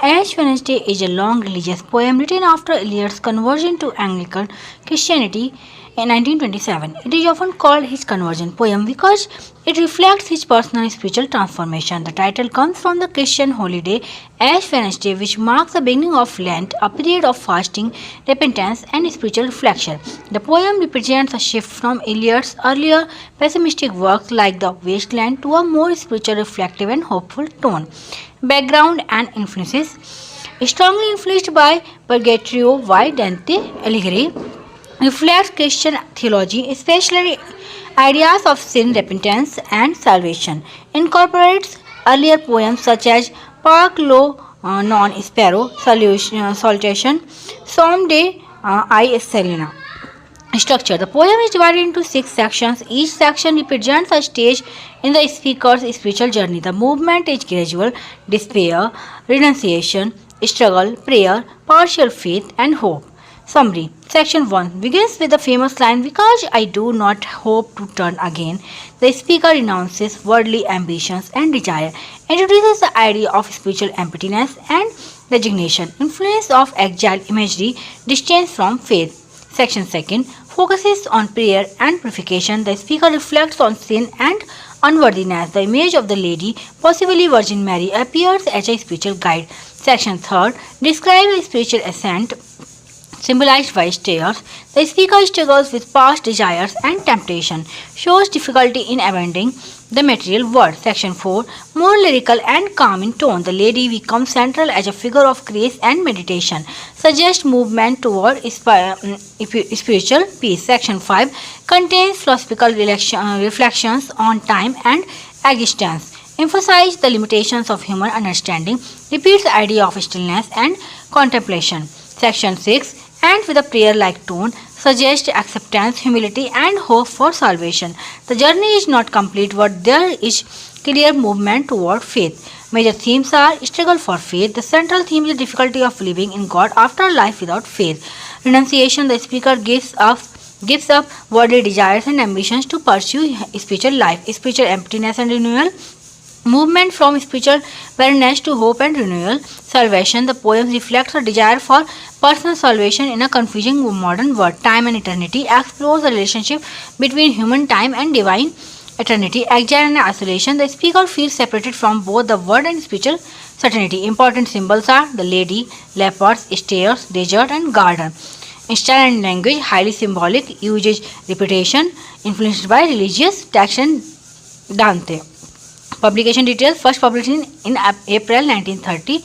Ash Wednesday is a long religious poem written after Eliot's conversion to Anglican Christianity in 1927. It is often called his conversion poem because it reflects his personal spiritual transformation. The title comes from the Christian holiday Ash Wednesday, which marks the beginning of Lent, a period of fasting, repentance, and spiritual reflection. The poem represents a shift from Eliot's earlier pessimistic works like The Waste Land to a more spiritual, reflective, and hopeful tone. Background and influences: strongly influenced by Purgatorio by Dante Alighieri, reflects Christian theology, especially ideas of sin, repentance, and salvation. Incorporates earlier poems such as Parc lo non spero, Salutation, Som de I Selena. Structure: the poem is divided into 6 sections. Each section represents a stage in the speaker's spiritual journey. The movement is gradual: despair, renunciation, struggle, prayer, partial faith, and hope. Summary: Section 1 begins with the famous line, "Because I do not hope to turn again." The speaker renounces worldly ambitions and desire, introduces the idea of spiritual emptiness and resignation, influence of exile imagery, distance from faith. Section 2 focuses on prayer and purification. The speaker reflects on sin and unworthiness. The image of the Lady, possibly Virgin Mary, appears as a spiritual guide. Section 3 describes a spiritual ascent symbolized by stairs. The speaker struggles with past desires and temptation, shows difficulty in abandoning the material world. Section 4 more lyrical and calm in tone. The Lady becomes central as a figure of grace and meditation, suggests movement toward spiritual peace. Section 5 contains philosophical reflections on time and existence, emphasize the limitations of human understanding, repeats the idea of stillness and contemplation. Section 6 ends with a prayer-like tone, suggests acceptance, humility, and hope for salvation. The journey is not complete, but there is clear movement toward faith. Major themes are struggle for faith. The central theme is the difficulty of believing in God after life without faith. Renunciation: the speaker gives up worldly desires and ambitions to pursue spiritual life. Spiritual emptiness and renewal: movement from spiritual barrenness to hope and renewal. Salvation: the poem reflects a desire for personal salvation in a confusing modern world. Time and eternity explores the relationship between human time and divine eternity. Exile and isolation: the speaker feels separated from both the world and spiritual certainty. Important symbols are the Lady, leopards, stairs, desert, and garden. Style and language: highly symbolic, uses repetition, influenced by religious text and Dante. Publication details: first published in April 1930.